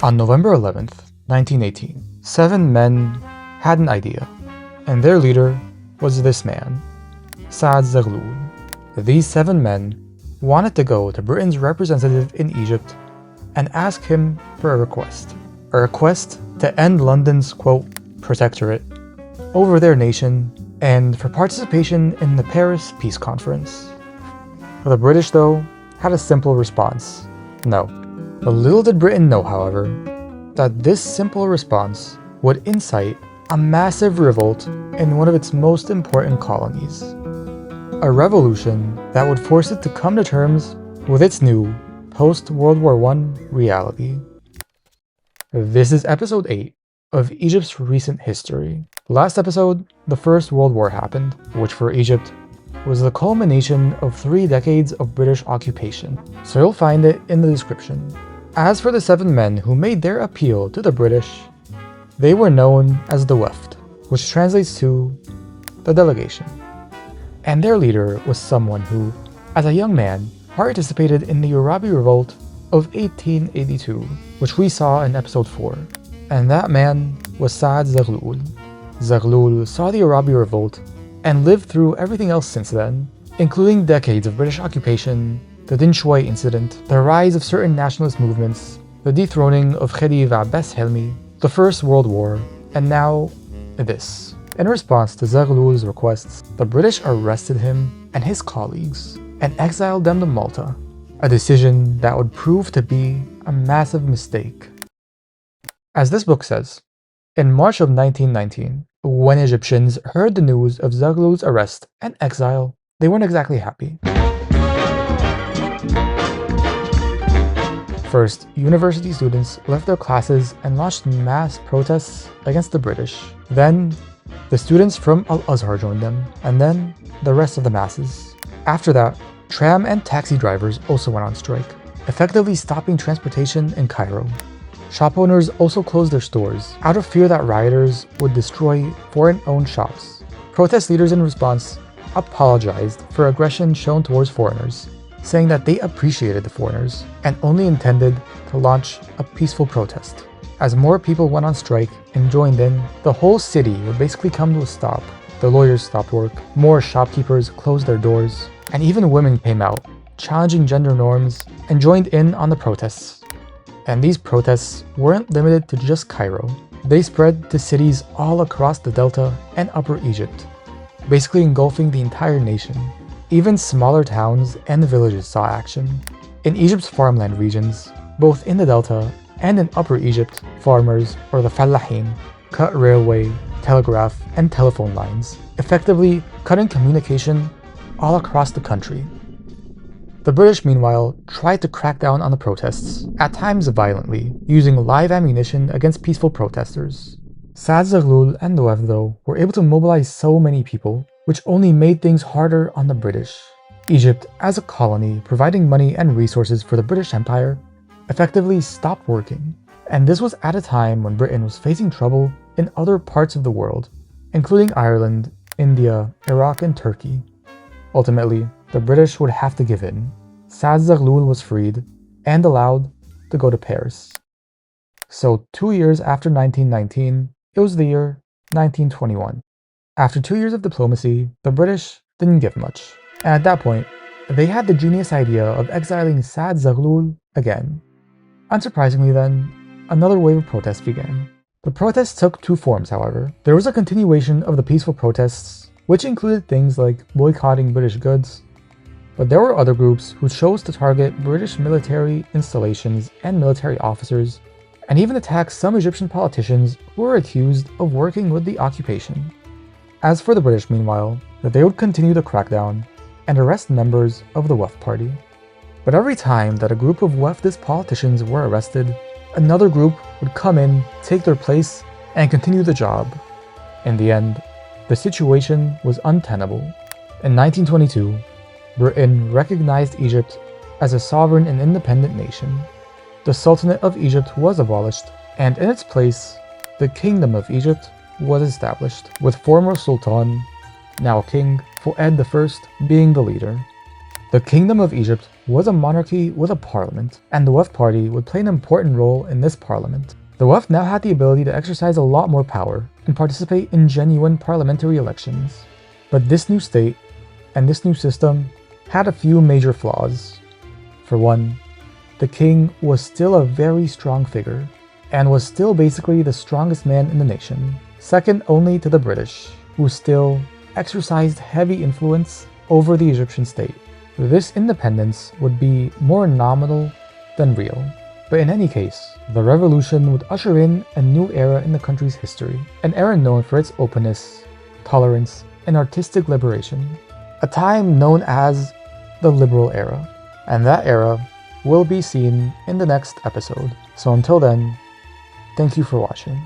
On November 11th, 1918, 7 men had an idea, and their leader was this man, Saad Zaghloul. These 7 men wanted to go to Britain's representative in Egypt and ask him for a request to end London's, quote, protectorate over their nation and for participation in the Paris Peace Conference. The British, though, had a simple response: no. But little did Britain know, however, that this simple response would incite a massive revolt in one of its most important colonies. A revolution that would force it to come to terms with its new, post-World War I reality. This is episode 8 of Egypt's recent history. Last episode, the First World War happened, which for Egypt was the culmination of 3 decades of British occupation, so you'll find it in the description. As for the 7 men who made their appeal to the British, they were known as the Wafd, which translates to the delegation. And their leader was someone who, as a young man, participated in the Arabi Revolt of 1882, which we saw in episode 4. And that man was Saad Zaghloul. Zaghloul saw the Arabi Revolt and lived through everything else since then, including decades of British occupation, the Dinshuai incident, the rise of certain nationalist movements, the dethroning of Khedive Abbas Helmi, the First World War, and now this. In response to Zaghloul's requests, the British arrested him and his colleagues and exiled them to Malta, a decision that would prove to be a massive mistake. As this book says, in March of 1919, when Egyptians heard the news of Zaghloul's arrest and exile, they weren't exactly happy. First, university students left their classes and launched mass protests against the British. Then, the students from Al-Azhar joined them, and then the rest of the masses. After that, tram and taxi drivers also went on strike, effectively stopping transportation in Cairo. Shop owners also closed their stores, out of fear that rioters would destroy foreign-owned shops. Protest leaders in response apologized for aggression shown towards foreigners, saying that they appreciated the foreigners and only intended to launch a peaceful protest. As more people went on strike and joined in, the whole city would basically come to a stop. The lawyers stopped work, more shopkeepers closed their doors, and even women came out, challenging gender norms, and joined in on the protests. And these protests weren't limited to just Cairo. They spread to cities all across the Delta and Upper Egypt, basically engulfing the entire nation. Even smaller towns and villages saw action. In Egypt's farmland regions, both in the Delta and in Upper Egypt, farmers, or the Fallahin, cut railway, telegraph, and telephone lines, effectively cutting communication all across the country. The British, meanwhile, tried to crack down on the protests, at times violently, using live ammunition against peaceful protesters. Saad Zaghloul and the Wafd, though, were able to mobilize so many people, which only made things harder on the British. Egypt, as a colony providing money and resources for the British Empire, effectively stopped working. And this was at a time when Britain was facing trouble in other parts of the world, including Ireland, India, Iraq, and Turkey. Ultimately, the British would have to give in. Saad Zaghloul was freed and allowed to go to Paris. So 2 years after 1919, it was the year 1921. After 2 years of diplomacy, the British didn't give much. And at that point, they had the genius idea of exiling Saad Zaghloul again. Unsurprisingly then, another wave of protests began. The protests took 2 forms, however. There was a continuation of the peaceful protests, which included things like boycotting British goods, but there were other groups who chose to target British military installations and military officers, and even attack some Egyptian politicians who were accused of working with the occupation. As for the British, meanwhile, they would continue to crack down and arrest members of the Wafd Party. But every time that a group of Wafdist politicians were arrested, another group would come in, take their place, and continue the job. In the end, the situation was untenable. In 1922, Britain recognized Egypt as a sovereign and independent nation. The Sultanate of Egypt was abolished, and in its place, the Kingdom of Egypt was established, with former Sultan, now King Fuad I, being the leader. The Kingdom of Egypt was a monarchy with a parliament, and the Wafd Party would play an important role in this parliament. The Wafd now had the ability to exercise a lot more power and participate in genuine parliamentary elections. But this new state and this new system had a few major flaws. For one, the king was still a very strong figure and was still basically the strongest man in the nation, second only to the British, who still exercised heavy influence over the Egyptian state. This independence would be more nominal than real. But in any case, the revolution would usher in a new era in the country's history, an era known for its openness, tolerance, and artistic liberation, a time known as the liberal era. And that era will be seen in the next episode. So until then, thank you for watching.